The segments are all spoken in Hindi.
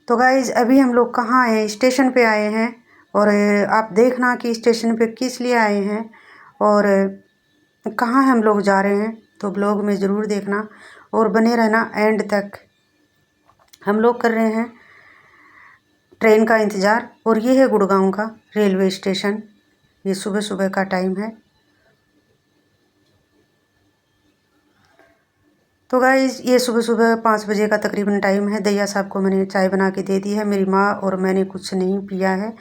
तो गाइज अभी हम लोग कहाँ हैं, स्टेशन पे आए हैं। और आप देखना कि स्टेशन पे किस लिए आए हैं और कहाँ हम लोग जा रहे हैं, तो ब्लॉग में ज़रूर देखना और बने रहना एंड तक। हम लोग कर रहे हैं ट्रेन का इंतज़ार और ये है गुड़गांव का रेलवे स्टेशन। ये सुबह सुबह का टाइम है। तो गाइज़ ये सुबह सुबह 5 बजे का तकरीबन टाइम है। दैया साहब को मैंने चाय बना के दे दी है, मेरी माँ और मैंने कुछ नहीं पिया है।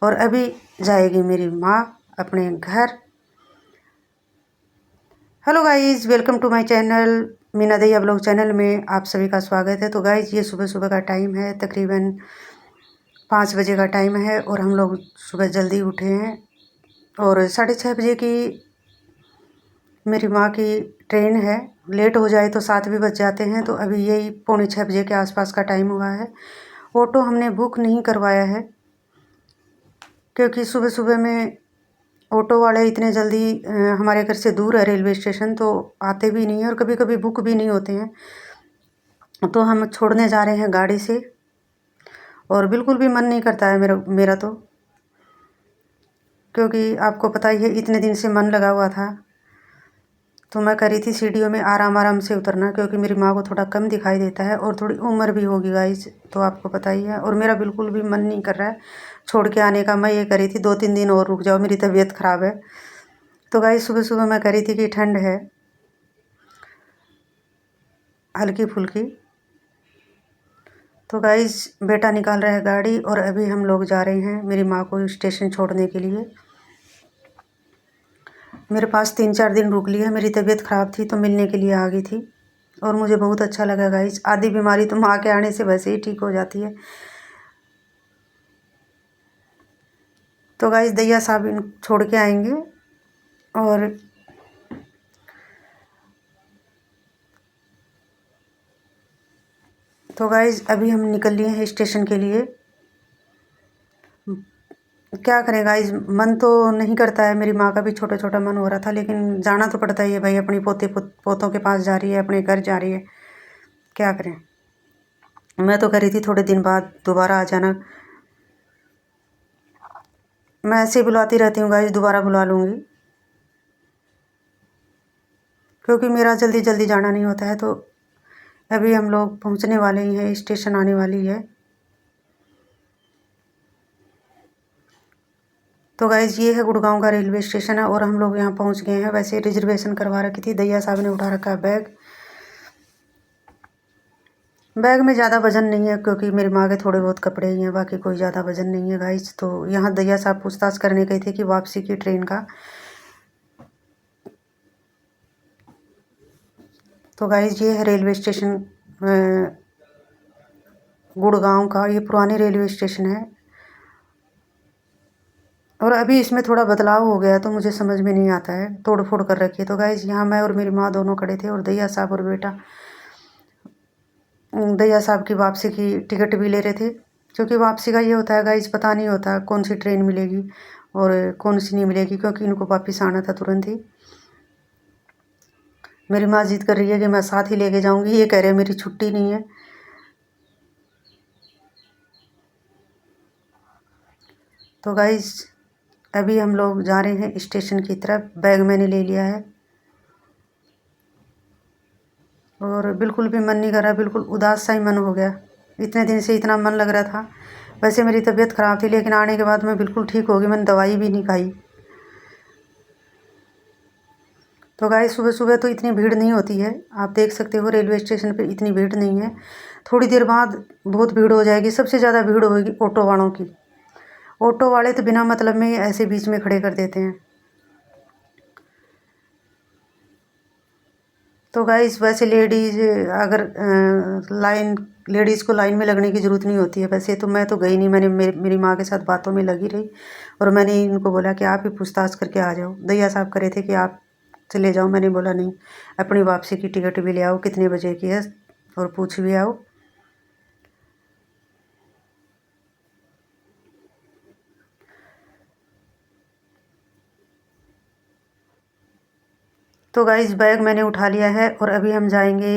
और अभी जाएगी मेरी माँ अपने घर। Hello guys, welcome to my channel Meena Daiya blog channel में आप सभी का स्वागत है। तो गाइज़ ये सुबह सुबह का टाइम है, तकरीबन 5 बजे का टाइम है और हम लोग सुबह जल्दी उठे हैं। और 6:30 बजे की मेरी माँ की ट्रेन है। लेट हो जाए तो 7 भी बज जाते हैं। तो अभी यही 5:45 बजे के आसपास का टाइम हुआ है। ऑटो हमने बुक नहीं करवाया है क्योंकि सुबह सुबह में ऑटो वाले इतने जल्दी हमारे घर से दूर है रेलवे स्टेशन, तो आते भी नहीं हैं और कभी कभी बुक भी नहीं होते हैं। तो हम छोड़ने जा रहे हैं गाड़ी से और बिल्कुल भी मन नहीं करता है मेरा तो, क्योंकि आपको पता ही है इतने दिन से मन लगा हुआ था। तो मैं कह रही थी सीढ़ियों में आराम आराम से उतरना, क्योंकि मेरी माँ को थोड़ा कम दिखाई देता है और थोड़ी उम्र भी होगी गाइस, तो आपको पता ही है। और मेरा बिल्कुल भी मन नहीं कर रहा है छोड़ के आने का। मैं ये कह रही थी 2-3 दिन और रुक जाओ, मेरी तबीयत ख़राब है। तो गाइस सुबह सुबह मैं कह रही थी कि ठंड है हल्की फुल्की। तो गाइस बेटा निकाल रहा है गाड़ी और अभी हम लोग जा रहे हैं मेरी माँ को स्टेशन छोड़ने के लिए। मेरे पास 3-4 दिन रुक लिया, मेरी तबीयत ख़राब थी तो मिलने के लिए आ गई थी और मुझे बहुत अच्छा लगा गाइस। आधी बीमारी तो माँ के आने से वैसे ही ठीक हो जाती है। तो गाइस दैया साहब इन छोड़ के आएंगे और तो गाइस अभी हम निकल लिए हैं स्टेशन के लिए। क्या करें गाइस, मन तो नहीं करता है। मेरी माँ का भी छोटा छोटा मन हो रहा था, लेकिन जाना तो पड़ता ही है भाई। अपनी पोतों के पास जा रही है, अपने घर जा रही है, क्या करें। मैं तो कह रही थी थोड़े दिन बाद दोबारा आ जाना। मैं ऐसे ही बुलाती रहती हूँ गाइस, दोबारा बुला लूँगी, क्योंकि मेरा जल्दी जल्दी जाना नहीं होता है। तो अभी हम लोग पहुँचने वाले ही हैं, स्टेशन आने वाली है। तो गाइज़ ये है गुड़गांव का रेलवे स्टेशन है और हम लोग यहाँ पहुँच गए हैं। वैसे रिजर्वेशन करवा रखी थी। दैया साहब ने उठा रखा है बैग। बैग में ज़्यादा वज़न नहीं है क्योंकि मेरी माँ के थोड़े बहुत कपड़े ही हैं, बाकी कोई ज़्यादा वज़न नहीं है गाइज़। तो यहाँ दैया साहब पूछताछ करने गए थे कि वापसी की ट्रेन का। तो गाइज़ ये है रेलवे स्टेशन गुड़गांव का। ये पुराने रेलवे स्टेशन है और अभी इसमें थोड़ा बदलाव हो गया है, तो मुझे समझ में नहीं आता है, तोड़ फोड़ कर रखी है। तो गाइज़ यहाँ मैं और मेरी माँ दोनों खड़े थे और दैया साहब और बेटा दैया साहब की वापसी की टिकट भी ले रहे थे। क्योंकि वापसी का ये होता है गाइस, पता नहीं होता कौन सी ट्रेन मिलेगी और कौन सी नहीं मिलेगी, क्योंकि इनको वापस आना था तुरंत ही। मेरी माँ जिद कर रही है कि मैं साथ ही लेके जाऊंगी, ये कह रहे हैं मेरी छुट्टी नहीं है। तो गाइस अभी हम लोग जा रहे हैं स्टेशन की तरफ। बैग मैंने ले लिया है और बिल्कुल भी मन नहीं कर रहा, बिल्कुल उदास सा ही मन हो गया। इतने दिन से इतना मन लग रहा था। वैसे मेरी तबीयत ख़राब थी, लेकिन आने के बाद मैं बिल्कुल ठीक हो गई। मैंने दवाई भी नहीं खाई। तो गाइस सुबह सुबह तो इतनी भीड़ नहीं होती है, आप देख सकते हो रेलवे स्टेशन पे इतनी भीड़ नहीं है। थोड़ी देर बाद बहुत भीड़ हो जाएगी। सबसे ज़्यादा भीड़ होगी ऑटो वालों की। ऑटो वाले तो बिना मतलब में ही ऐसे बीच में खड़े कर देते हैं। तो गाइस वैसे लेडीज़ अगर लेडीज़ को लाइन में लगने की ज़रूरत नहीं होती है। वैसे तो मैं तो गई नहीं, मैंने मेरी माँ के साथ बातों में लगी रही और मैंने इनको बोला कि आप ही पूछताछ करके आ जाओ। दैया साहब कह रहे थे कि आप चले जाओ। मैंने बोला नहीं, अपनी वापसी की टिकट भी ले आओ, कितने बजे की है, और पूछ भी आओ। तो गाइस बैग मैंने उठा लिया है और अभी हम जाएंगे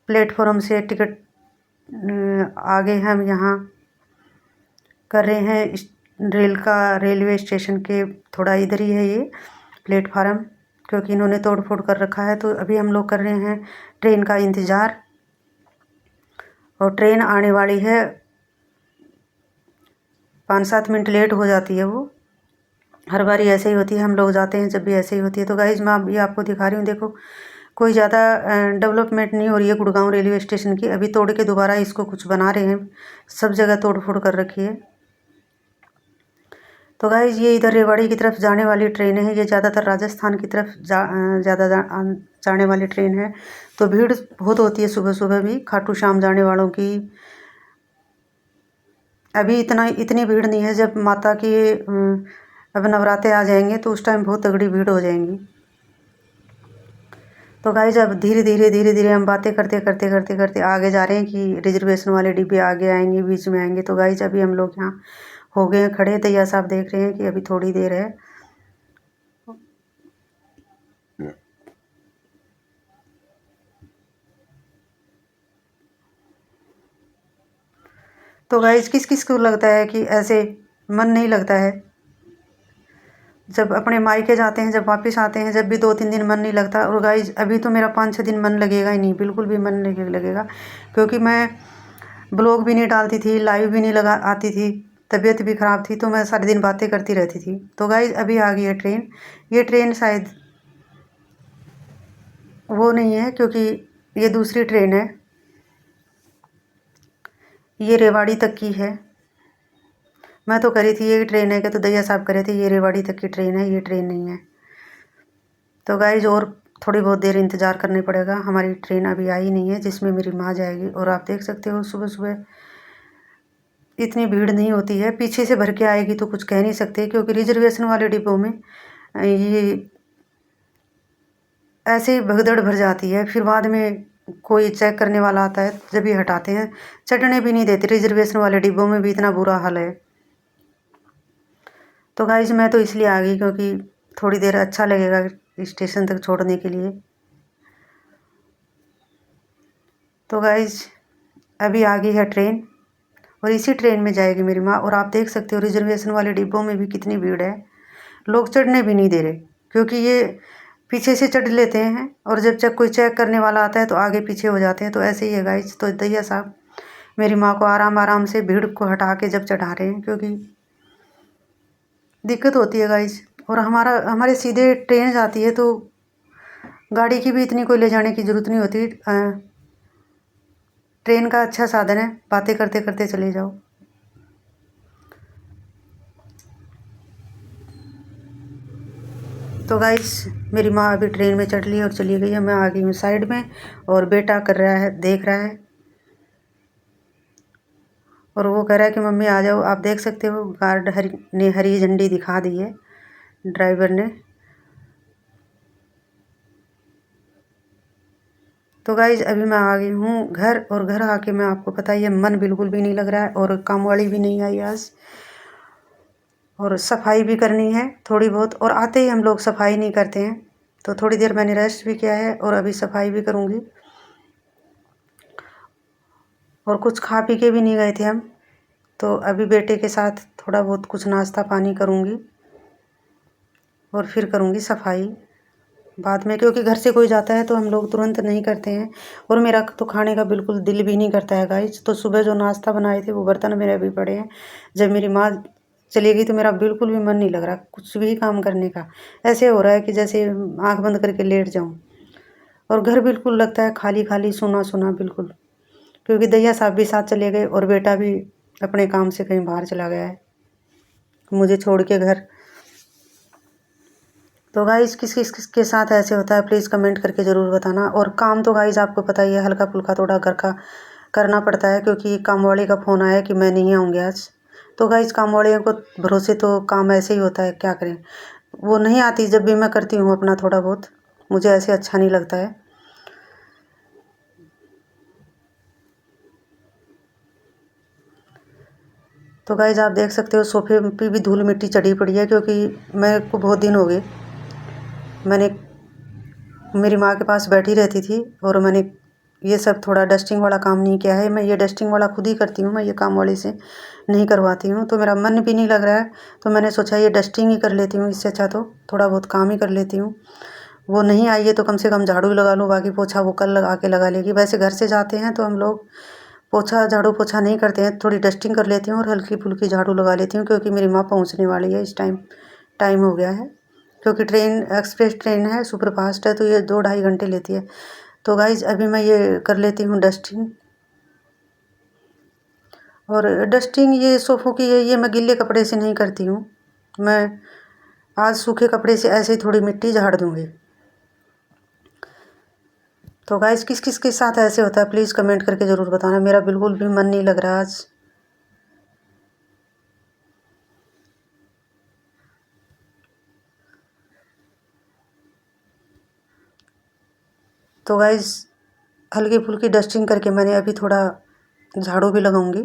प्लेटफॉर्म से टिकट आगे हम यहाँ कर रहे हैं रेलवे स्टेशन के थोड़ा इधर ही है ये प्लेटफार्म, क्योंकि इन्होंने तोड़ फोड़ कर रखा है। तो अभी हम लोग कर रहे हैं ट्रेन का इंतज़ार, और ट्रेन आने वाली है। 5-7 मिनट लेट हो जाती है वो, हर बारी ऐसे ही होती है, हम लोग जाते हैं जब भी ऐसे ही होती है। तो गाइज़ मैं अभी आपको दिखा रही हूँ, देखो कोई ज़्यादा डेवलपमेंट नहीं हो रही है गुड़गांव रेलवे स्टेशन की। अभी तोड़ के दोबारा इसको कुछ बना रहे हैं, सब जगह तोड़ फोड़ कर रखी है। तो गाइज़ ये इधर रेवाड़ी की तरफ जाने वाली ट्रेन है, ये ज़्यादातर राजस्थान की तरफ जाने वाली ट्रेन है। तो भीड़ बहुत होती है सुबह सुबह भी, खाटू श्याम जाने वालों की। अभी इतनी भीड़ नहीं है, जब माता की अब नवरात्रे आ जाएंगे तो उस टाइम बहुत तगड़ी भीड़ हो जाएंगी। तो गाइस अब धीरे धीरे हम बातें करते आगे जा रहे हैं कि रिजर्वेशन वाले डिब्बे आगे आएंगे, बीच में आएंगे। तो गाइस अभी हम लोग यहाँ हो गए हैं खड़े, तैयार साहब देख रहे हैं कि अभी थोड़ी देर है। तो गाइस किस किस को लगता है कि ऐसे मन नहीं लगता है जब अपने मायके जाते हैं, जब वापस आते हैं, जब भी 2-3 दिन मन नहीं लगता। और गाइज अभी तो मेरा 5-6 दिन मन लगेगा ही नहीं, बिल्कुल भी मन नहीं लगेगा, क्योंकि मैं ब्लॉग भी नहीं डालती थी, लाइव भी नहीं लगा आती थी, तबीयत भी ख़राब थी, तो मैं सारे दिन बातें करती रहती थी। तो गाइज अभी आ गई है ट्रेन। ये ट्रेन शायद वो नहीं है, क्योंकि ये दूसरी ट्रेन है, ये रेवाड़ी तक की है। मैं तो करी थी ये ट्रेन है कि, तो दैया साहब करे थे ये रेवाड़ी तक की ट्रेन है, ये ट्रेन नहीं है। तो गाइज और थोड़ी बहुत देर इंतज़ार करना पड़ेगा, हमारी ट्रेन अभी आई नहीं है जिसमें मेरी माँ जाएगी। और आप देख सकते हो सुबह सुबह इतनी भीड़ नहीं होती है, पीछे से भर के आएगी तो कुछ कह नहीं सकते, क्योंकि रिजर्वेशन वाले डिब्बों में ये ऐसे ही भगदड़ भर जाती है। फिर बाद में कोई चेक करने वाला आता है जब भी हटाते हैं, चढ़ने भी नहीं देते। रिजर्वेशन वाले डिब्बों में भी इतना बुरा हाल है। तो गाइज मैं तो इसलिए आ गई क्योंकि थोड़ी देर अच्छा लगेगा स्टेशन तक छोड़ने के लिए। तो गाइज अभी आ गई है ट्रेन, और इसी ट्रेन में जाएगी मेरी माँ। और आप देख सकते हो रिजर्वेशन वाले डिब्बों में भी कितनी भीड़ है, लोग चढ़ने भी नहीं दे रहे, क्योंकि ये पीछे से चढ़ लेते हैं और जब कोई चेक करने वाला आता है तो आगे पीछे हो जाते हैं। तो ऐसे ही है गाइज। तो दैया साहब मेरी माँ को आराम से भीड़ को हटा के जब चढ़ा रहे हैं, क्योंकि दिक्कत होती है गाइज। और हमारे सीधे ट्रेन जाती है, तो गाड़ी की भी इतनी कोई ले जाने की ज़रूरत नहीं होती। ट्रेन का अच्छा साधन है, बातें करते करते चले जाओ। तो गाइस मेरी माँ अभी ट्रेन में चढ़ ली और चली गई है, मैं आ गई हूँ साइड में, और बेटा कर रहा है, देख रहा है, और वो कह रहा है कि मम्मी आ जाओ। आप देख सकते हो गार्ड ने हरी झंडी दिखा दी है, ड्राइवर ने। तो गाइज अभी मैं आ गई हूँ घर, और घर आके मैं आपको पता ही है मन बिल्कुल भी नहीं लग रहा है, और काम वाली भी नहीं आई आज, और सफाई भी करनी है थोड़ी बहुत। और आते ही हम लोग सफाई नहीं करते हैं, तो थोड़ी देर मैंने रेस्ट भी किया है और अभी सफाई भी करूँगी। और कुछ खा पी के भी नहीं गए थे हम, तो अभी बेटे के साथ थोड़ा बहुत कुछ नाश्ता पानी करूँगी, और फिर करूँगी सफाई बाद में, क्योंकि घर से कोई जाता है तो हम लोग तुरंत नहीं करते हैं। और मेरा तो खाने का बिल्कुल दिल भी नहीं करता है गाइस। तो सुबह जो नाश्ता बनाए थे वो बर्तन मेरे अभी पड़े हैं। जब मेरी माँ चली गई तो मेरा बिल्कुल भी मन नहीं लग रहा कुछ भी काम करने का, ऐसे हो रहा है कि जैसे आँख बंद करके लेट जाऊँ। और घर बिल्कुल लगता है खाली खाली, सुना सुना बिल्कुल, क्योंकि दैया साहब भी साथ चले गए और बेटा भी अपने काम से कहीं बाहर चला गया है मुझे छोड़ के घर। तो गाइज़ किस किस के साथ ऐसे होता है प्लीज़ कमेंट करके ज़रूर बताना। और काम तो गाइज़ आपको पता ही है, हल्का फुल्का थोड़ा घर का करना पड़ता है, क्योंकि काम वाले का फ़ोन आया कि मैं नहीं आऊँगी आज। तो गाइज़ काम वाले को भरोसे तो काम ऐसे ही होता है, क्या करें, वो नहीं आती जब भी मैं करती हूँ अपना थोड़ा बहुत, मुझे ऐसे अच्छा नहीं लगता है। तो गाइज़ आप देख सकते हो सोफे पे भी धूल मिट्टी चढ़ी पड़ी है, क्योंकि मेरे को बहुत दिन हो गए, मैंने मेरी माँ के पास बैठी रहती थी और मैंने ये सब थोड़ा डस्टिंग वाला काम नहीं किया है। मैं ये डस्टिंग वाला खुद ही करती हूँ, मैं ये काम वाले से नहीं करवाती हूँ। तो मेरा मन भी नहीं लग रहा है, तो मैंने सोचा ये डस्टिंग ही कर लेती हूँ, इससे अच्छा तो थोड़ा बहुत काम ही कर लेती हूँ। वो नहीं आई है तो कम से कम झाड़ू लगा लूँ, बाकी पोछा वो कल लगा के लगा लेगी। वैसे घर से जाते हैं तो हम लोग पोछा झाड़ू पोछा नहीं करते हैं, थोड़ी डस्टिंग कर लेती हूँ और हल्की फुल्की झाड़ू लगा लेती हूँ, क्योंकि मेरी माँ पहुँचने वाली है। इस टाइम हो गया है, क्योंकि ट्रेन एक्सप्रेस ट्रेन है, सुपरफास्ट है, तो ये 2-2.5 घंटे लेती है। तो गाइज़ अभी मैं ये कर लेती हूँ डस्टिंग। और डस्टिंग ये सोफ़ों की है, ये मैं गिल्ले कपड़े से नहीं करती हूँ। मैं आज सूखे कपड़े से ऐसे ही थोड़ी मिट्टी झाड़ दूँगी। तो गाइज़ किस किस के साथ ऐसे होता है प्लीज़ कमेंट करके ज़रूर बताना। मेरा बिल्कुल भी मन नहीं लग रहा आज। तो गाइज़ हल्की फुल्की डस्टिंग करके मैंने अभी थोड़ा झाड़ू भी लगाऊंगी।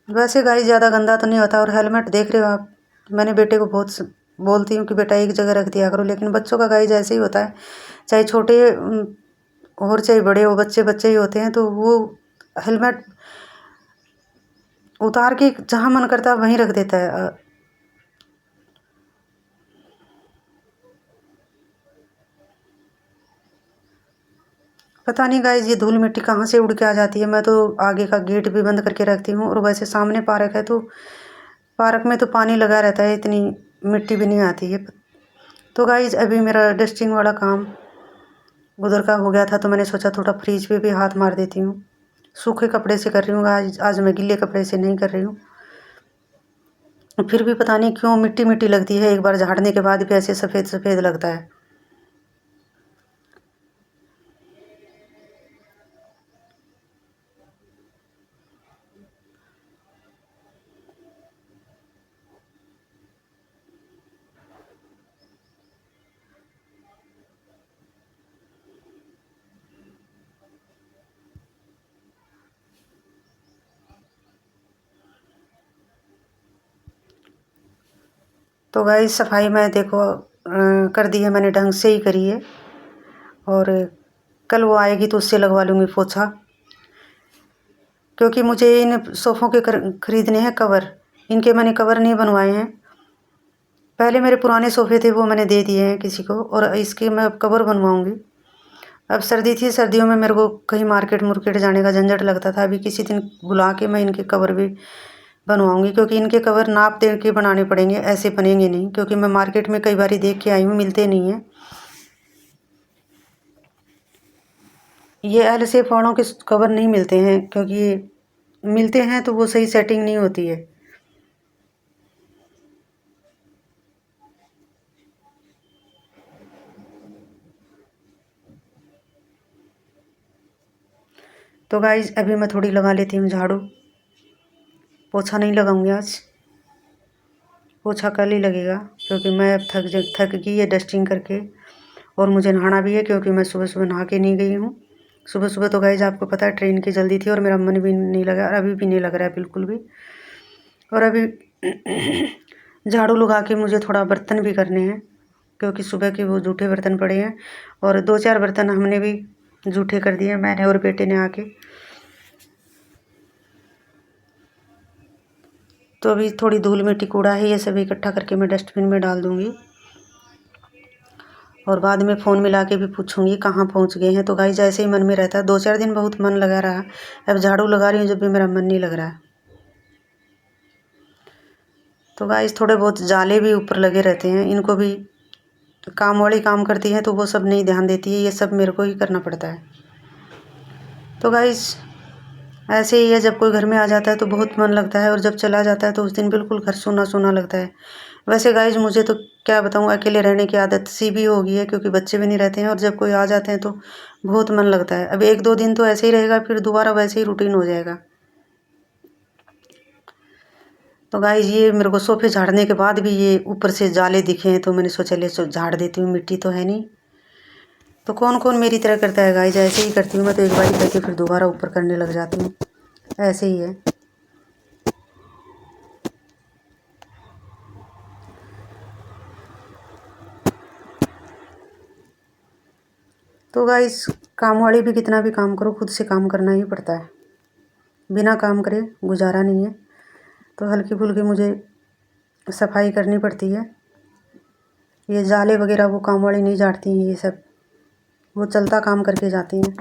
वैसे गाइस ज़्यादा गंदा तो नहीं होता। और हेलमेट देख रहे हो आप, मैंने बेटे को बहुत बोलती हूँ कि बेटा एक जगह रख दिया करो, लेकिन बच्चों का गाइस ऐसे ही होता है, चाहे छोटे और चाहे बड़े हो, बच्चे बच्चे ही होते हैं। तो वो हेलमेट उतार के जहाँ मन करता है वहीं रख देता है। पता नहीं गाइस ये धूल मिट्टी कहाँ से उड़ के आ जाती है। मैं तो आगे का गेट भी बंद करके रखती हूँ, और वैसे सामने पार्क है तो पार्क में तो पानी लगा रहता है, इतनी मिट्टी भी नहीं आती है। तो गाइज अभी मेरा डस्टिंग वाला काम उधर का हो गया था, तो मैंने सोचा थोड़ा फ्रिज पे भी हाथ मार देती हूँ। सूखे कपड़े से कर रही हूँ आज मैं गिले कपड़े से नहीं कर रही हूँ। फिर भी पता नहीं क्यों मिट्टी मिट्टी लगती है, एक बार झाड़ने के बाद भी ऐसे सफ़ेद सफ़ेद लगता है। तो गाइस सफाई मैं देखो कर दी है, मैंने ढंग से ही करी है। और कल वो आएगी तो उससे लगवा लूँगी पोछा, क्योंकि मुझे इन सोफ़ों के ख़रीदने हैं कवर। इनके मैंने कवर नहीं बनवाए हैं। पहले मेरे पुराने सोफ़े थे वो मैंने दे दिए हैं किसी को, और इसके मैं अब कवर बनवाऊँगी। अब सर्दी थी, सर्दियों में मेरे को कहीं मार्केट मुर्केट जाने का झंझट लगता था। अभी किसी दिन बुला के मैं इनके कवर भी बनवाऊँगी, क्योंकि इनके कवर नाप दे के बनाने पड़ेंगे, ऐसे बनेंगे नहीं, क्योंकि मैं मार्केट में कई बार देख के आई हूँ, मिलते नहीं हैं। ये एल शेप वालों के कवर नहीं मिलते हैं, क्योंकि मिलते हैं तो वो सही सेटिंग नहीं होती है। तो गाइज अभी मैं थोड़ी लगा लेती हूँ झाड़ू। पोछा नहीं लगाऊंगी आज, पोछा कल ही लगेगा, क्योंकि मैं अब थक गई है डस्टिंग करके। और मुझे नहाना भी है, क्योंकि मैं सुबह सुबह नहा के नहीं गई हूँ। सुबह सुबह तो गाइज आपको पता है ट्रेन की जल्दी थी, और मेरा मन भी नहीं लगा, और अभी भी नहीं लग रहा है बिल्कुल भी। और अभी झाड़ू लगा के मुझे थोड़ा बर्तन भी करने हैं, क्योंकि सुबह के वो जूठे बर्तन पड़े हैं, और 2-4 बर्तन हमने भी जूठे कर दिए, मैंने और बेटे ने आके। तो अभी थोड़ी धूल मिट्टी कूड़ा है, ये सब इकट्ठा करके मैं डस्टबिन में डाल दूँगी, और बाद में फ़ोन मिला के भी पूछूँगी कहाँ पहुँच गए हैं। तो गाइस ऐसे ही मन में रहता है, 2-4 दिन बहुत मन लगा रहा। अब झाड़ू लगा रही हूँ जब भी मेरा मन नहीं लग रहा है। तो गाइस थोड़े बहुत जाले भी ऊपर लगे रहते हैं, इनको भी काम वाली काम करती है तो वो सब नहीं ध्यान देती है, ये सब मेरे को ही करना पड़ता है। तो गाइस ऐसे ही है, जब कोई घर में आ जाता है तो बहुत मन लगता है, और जब चला जाता है तो उस दिन बिल्कुल घर सूना सूना लगता है। वैसे गाइस मुझे तो क्या बताऊँ, अकेले रहने की आदत सी भी हो गई है, क्योंकि बच्चे भी नहीं रहते हैं, और जब कोई आ जाते हैं तो बहुत मन लगता है। अब 1-2 दिन तो ऐसे ही रहेगा, फिर दोबारा वैसे ही रूटीन हो जाएगा। तो गाइस ये मेरे को सोफे झाड़ने के बाद भी ये ऊपर से जाले दिखे हैं, तो मैंने सोचा ले झाड़ देती हूँ, मिट्टी तो है नहीं। तो कौन कौन मेरी तरह करता है गाइस, ऐसे ही करती हूँ मैं तो, एक बार करके फिर दोबारा ऊपर करने लग जाती हूँ, ऐसे ही है। तो गाइस काम वाली भी कितना भी काम करो खुद से काम करना ही पड़ता है, बिना काम करे गुजारा नहीं है। तो हल्की फुल्की मुझे सफाई करनी पड़ती है। ये जाले वगैरह वो काम वाली नहीं झाड़ती हैं, ये सब वो चलता काम करके जाती हैं।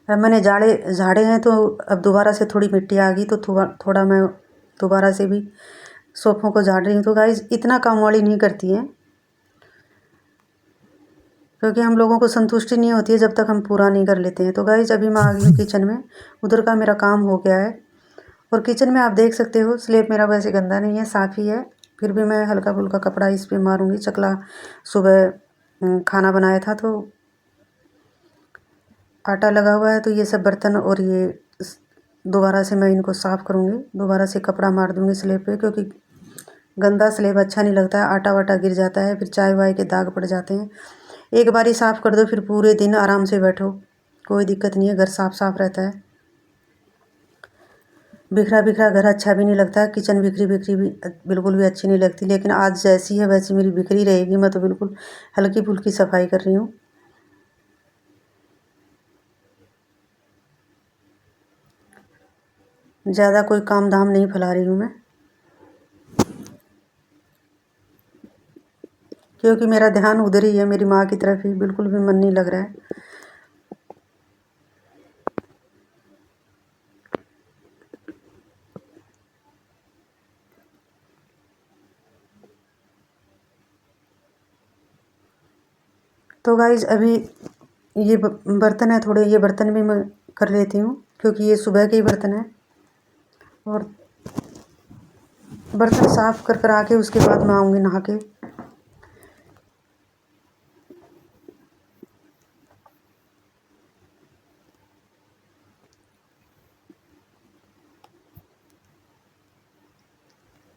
अब मैंने झाड़े हैं तो अब दोबारा से थोड़ी मिट्टी आ गई तो थोड़ा मैं दोबारा से भी सोफ़ों को झाड़ रही हूँ। तो गाइस इतना काम वाली नहीं करती हैं, क्योंकि हम लोगों को संतुष्टि नहीं होती है जब तक हम पूरा नहीं कर लेते हैं। तो गाइस अभी मैं आ गई हूँ किचन में, उधर का मेरा काम हो गया है। और किचन में आप देख सकते हो स्लेब मेरा वैसे गंदा नहीं है, साफ़ ही है। फिर भी मैं हल्का फुल्का कपड़ा इस पर मारूंगी। चकला सुबह खाना बनाया था तो आटा लगा हुआ है, तो ये सब बर्तन और ये दोबारा से मैं इनको साफ़ करूँगी। दोबारा से कपड़ा मार दूँगी स्लेब पे, क्योंकि गंदा स्लेब अच्छा नहीं लगता है, आटा वाटा गिर जाता है, फिर चाय वाय के दाग पड़ जाते हैं। एक बारी साफ़ कर दो फिर पूरे दिन आराम से बैठो, कोई दिक्कत नहीं है, घर साफ़ साफ़ रहता है। बिखरा बिखरा घर अच्छा भी नहीं लगता है, किचन बिखरी बिखरी भी बिल्कुल भी अच्छी नहीं लगती। लेकिन आज जैसी है वैसी मेरी बिखरी रहेगी, मैं तो बिल्कुल हल्की फुल्की सफाई कर रही हूँ। ज़्यादा कोई काम धाम नहीं फैला रही हूँ मैं, क्योंकि मेरा ध्यान उधर ही है, मेरी माँ की तरफ ही, बिल्कुल भी मन नहीं लग रहा है। तो गाइज अभी ये बर्तन है थोड़े, ये बर्तन भी मैं कर लेती हूँ, क्योंकि ये सुबह के ही बर्तन है। और बर्तन साफ़ कर आके उसके बाद मैं आऊँगी नहा के।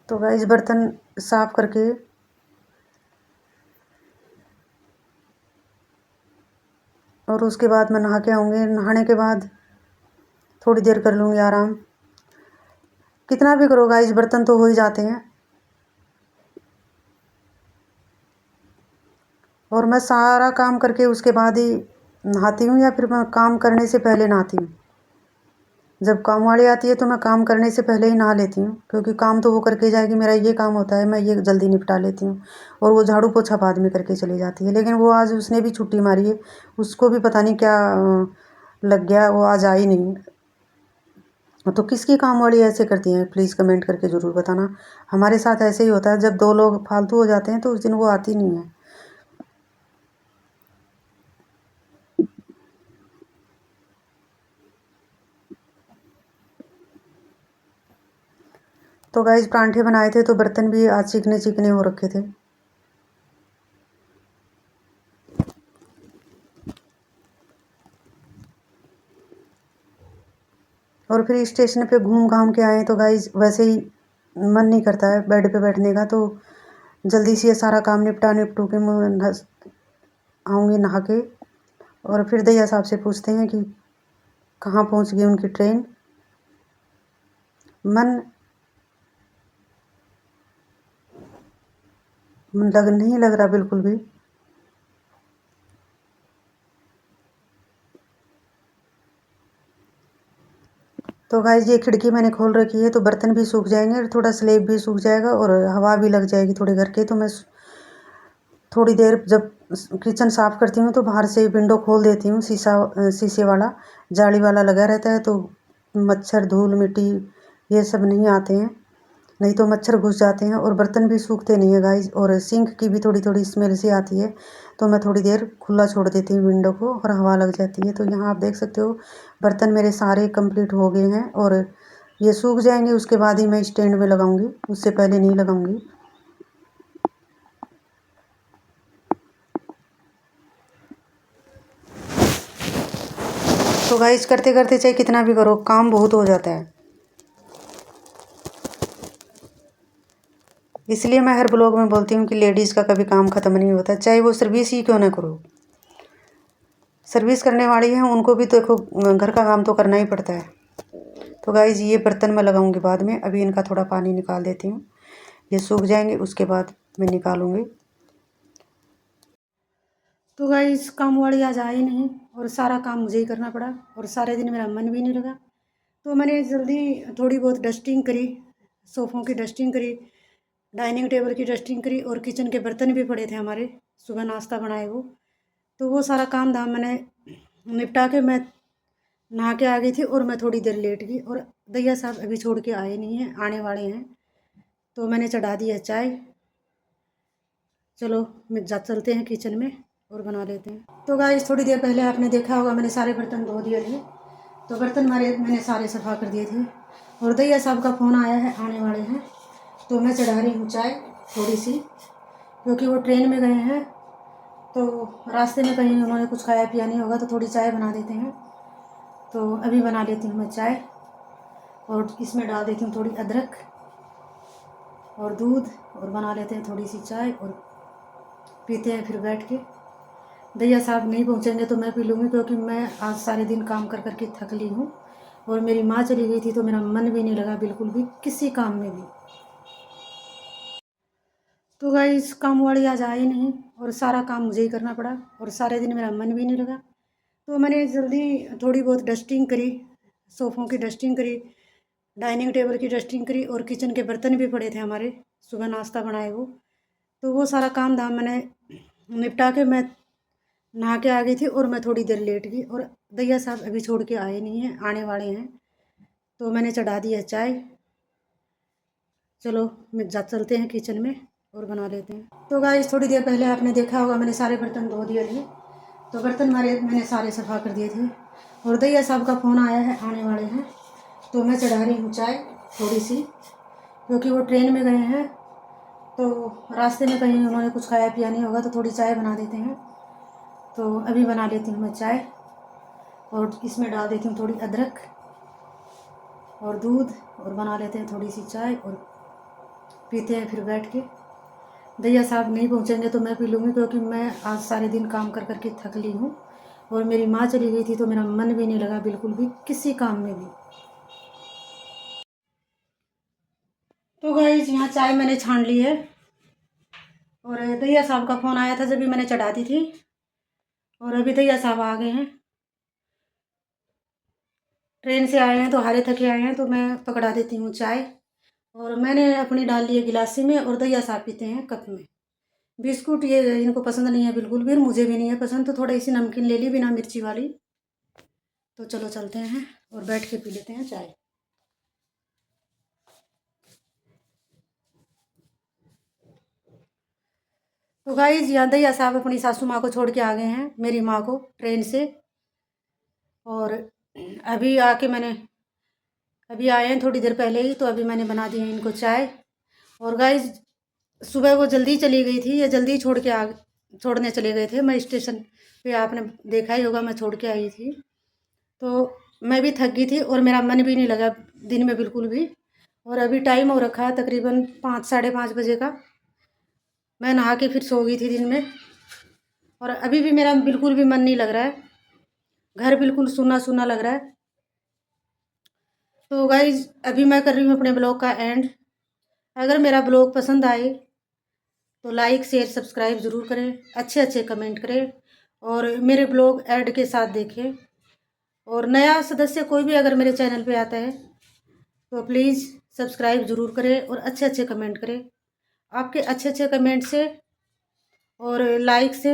तो गाइस बर्तन साफ़ करके और उसके बाद मैं नहा के आऊँगी। नहाने के बाद थोड़ी देर कर लूँगी आराम। कितना भी करो गाइस बर्तन तो हो ही जाते हैं। और मैं सारा काम करके उसके बाद ही नहाती हूँ, या फिर मैं काम करने से पहले नहाती हूँ। जब काम वाली आती है तो मैं काम करने से पहले ही नहा लेती हूँ, क्योंकि काम तो वो करके जाएगी, मेरा ये काम होता है, मैं ये जल्दी निपटा लेती हूँ। और वो झाड़ू पोछा बाद में करके चली जाती है। लेकिन वो आज उसने भी छुट्टी मारी है, उसको भी पता नहीं क्या लग गया, वो आज आई नहीं। तो किसकी काम वाली ऐसे करती हैं, प्लीज़ कमेंट करके ज़रूर बताना। हमारे साथ ऐसे ही होता है, जब 2 लोग फालतू हो जाते हैं तो उस दिन वो आती नहीं है। तो गाइस परांठे बनाए थे तो बर्तन भी आज चिकने चिकने हो रखे थे। और फिर स्टेशन पे घूम घाम के आए तो गाइस वैसे ही मन नहीं करता है बेड पे बैठने का, तो जल्दी से ये सारा काम निपटू के मैं आऊँगी नहा के। और फिर दैया साहब से पूछते हैं कि कहाँ पहुँच गई उनकी ट्रेन। मन नहीं लग रहा बिल्कुल भी। तो गाइस ये खिड़की मैंने खोल रखी है, तो बर्तन भी सूख जाएंगे और थोड़ा स्लेब भी सूख जाएगा और हवा भी लग जाएगी थोड़े घर के। तो मैं थोड़ी देर जब किचन साफ़ करती हूँ तो बाहर से विंडो खोल देती हूँ, शीशे वाला जाली वाला लगा रहता है, तो मच्छर धूल मिट्टी ये सब नहीं आते हैं, नहीं तो मच्छर घुस जाते हैं और बर्तन भी सूखते नहीं है गाइस। और सिंक की भी थोड़ी थोड़ी स्मेल सी आती है, तो मैं थोड़ी देर खुला छोड़ देती हूँ विंडो को और हवा लग जाती है। तो यहाँ आप देख सकते हो बर्तन मेरे सारे कंप्लीट हो गए हैं और ये सूख जाएंगे, उसके बाद ही मैं स्टैंड में लगाऊंगी, उससे पहले नहीं लगाऊंगी। तो गाइस करते करते चाहे कितना भी करो काम बहुत हो जाता है, इसलिए मैं हर ब्लॉग में बोलती हूँ कि लेडीज़ का कभी काम ख़त्म नहीं होता, चाहे वो सर्विस ही क्यों ना करो। सर्विस करने वाली हैं उनको भी तो देखो घर का काम तो करना ही पड़ता है। तो गाइस ये बर्तन मैं लगाऊंगी बाद में, अभी इनका थोड़ा पानी निकाल देती हूँ। ये सूख जाएंगे उसके बाद मैं निकालूंगी। तो गाइस काम वाली आज आई नहीं और सारा काम मुझे ही करना पड़ा और सारे दिन मेरा मन भी नहीं लगा। तो मैंने जल्दी थोड़ी बहुत डस्टिंग करी, सोफ़ों की डस्टिंग करी, डाइनिंग टेबल की डस्टिंग करी और किचन के बर्तन भी पड़े थे हमारे, सुबह नाश्ता बनाए वो। तो वो सारा काम धाम मैंने निपटा के मैं नहा के आ गई थी और मैं थोड़ी देर लेट गई और दैया साहब अभी छोड़ के आए नहीं हैं, आने वाले हैं। तो मैंने चढ़ा दी है चाय। चलो चलते हैं किचन में और बना लेते हैं। तो गाइस थोड़ी देर पहले आपने देखा होगा मैंने सारे बर्तन धो दिए थे। तो बर्तन मैंने सारे सफ़ा कर दिए थे और दैया साहब का फ़ोन आया है, आने वाले हैं। तो मैं चढ़ा रही हूँ चाय थोड़ी सी, क्योंकि वो ट्रेन में गए हैं तो रास्ते में कहीं उन्होंने कुछ खाया पिया नहीं होगा, तो थोड़ी चाय बना देते हैं। तो अभी बना लेती हूँ मैं चाय और इसमें डाल देती हूँ थोड़ी अदरक और दूध और बना लेते हैं थोड़ी सी चाय और पीते हैं फिर बैठ के। दैया साहब नहीं पहुँचेंगे तो मैं पी लूँगी, क्योंकि मैं आज सारे दिन काम कर कर के थक ली हूँ और मेरी माँ चली गई थी तो मेरा मन भी नहीं लगा बिल्कुल भी किसी काम में भी। तो गाइस काम वाली आज आई नहीं और सारा काम मुझे ही करना पड़ा और सारे दिन मेरा मन भी नहीं लगा। तो मैंने जल्दी थोड़ी बहुत डस्टिंग करी, सोफ़ों की डस्टिंग करी, डाइनिंग टेबल की डस्टिंग करी और किचन के बर्तन भी पड़े थे हमारे, सुबह नाश्ता बनाए वो। तो वो सारा काम धाम मैंने निपटा के मैं नहा के आ गई थी और मैं थोड़ी देर लेट गई और दैया साहब अभी छोड़ के आए नहीं हैं, आने वाले हैं। तो मैंने चढ़ा दी है चाय। चलो चलते हैं किचन में और बना लेते हैं। तो गाइस थोड़ी देर पहले आपने देखा होगा मैंने सारे बर्तन धो दिए थे। तो बर्तन मैंने सारे सफ़ा कर दिए थे और दैया साहब का फ़ोन आया है, आने वाले हैं। तो मैं चढ़ा रही हूँ चाय थोड़ी सी, क्योंकि वो ट्रेन में गए हैं तो रास्ते में कहीं उन्होंने कुछ खाया पिया नहीं होगा, तो थोड़ी चाय बना देते हैं। तो अभी बना लेती हूँ मैं चाय और इसमें डाल देती हूँ थोड़ी अदरक और दूध और बना लेते हैं थोड़ी सी चाय और पीते हैं फिर बैठ के। दैया साहब नहीं पहुँचेंगे तो मैं पी लूँगी, क्योंकि मैं आज सारे दिन काम कर कर के थक ली हूँ और मेरी माँ चली गई थी तो मेरा मन भी नहीं लगा बिल्कुल भी किसी काम में भी। तो गाइस यहाँ चाय मैंने छान ली है और दैया साहब का फ़ोन आया था जब भी मैंने चढ़ा दी थी और अभी दैया साहब आ गए हैं, ट्रेन से आए हैं तो हारे थके आए हैं। तो मैं पकड़ा देती हूँ चाय और मैंने अपनी डाल ली है गिलासी में और दैया साहब पीते हैं कप में। बिस्कुट ये इनको पसंद नहीं है बिल्कुल भी, मुझे भी नहीं है पसंद, तो थोड़ा इसी नमकीन ले ली बिना मिर्ची वाली। तो चलो चलते हैं और बैठ के पी लेते हैं चाय। तो गाइस यहाँ दैया साहब अपनी सासू माँ को छोड़ के आ गए हैं, मेरी माँ को ट्रेन से। और अभी अभी आए हैं थोड़ी देर पहले ही, तो अभी मैंने बना दी है इनको चाय। और गाइस सुबह वो जल्दी चली गई थी, या जल्दी छोड़ने चले गए थे। मैं स्टेशन पे आपने देखा ही होगा मैं छोड़ के आई थी। तो मैं भी थक गई थी और मेरा मन भी नहीं लगा दिन में बिल्कुल भी। और अभी टाइम हो रखा है तकरीबन 5 साढ़े 5 बजे का। मैं नहा के फिर सो गई थी दिन में और अभी भी मेरा बिल्कुल भी मन नहीं लग रहा है, घर बिल्कुल सूना सूना लग रहा है। तो गाइज अभी मैं कर रही हूँ अपने ब्लॉग का एंड। अगर मेरा ब्लॉग पसंद आए तो लाइक शेयर सब्सक्राइब ज़रूर करें, अच्छे अच्छे कमेंट करें और मेरे ब्लॉग ऐड के साथ देखें। और नया सदस्य कोई भी अगर मेरे चैनल पे आता है तो प्लीज़ सब्सक्राइब ज़रूर करें और अच्छे अच्छे कमेंट करें। आपके अच्छे अच्छे कमेंट से और लाइक से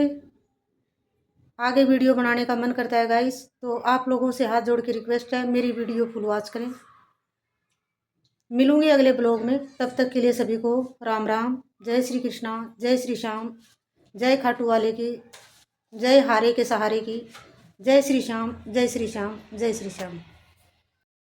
आगे वीडियो बनाने का मन करता है गाइस। तो आप लोगों से हाथ जोड़ के रिक्वेस्ट है मेरी वीडियो फुल वॉच करें। मिलूंगी अगले ब्लॉग में, तब तक के लिए सभी को राम राम, जय श्री कृष्णा, जय श्री श्याम, जय खाटू वाले की, जय हारे के सहारे की, जय श्री श्याम, जय श्री श्याम, जय श्री श्याम।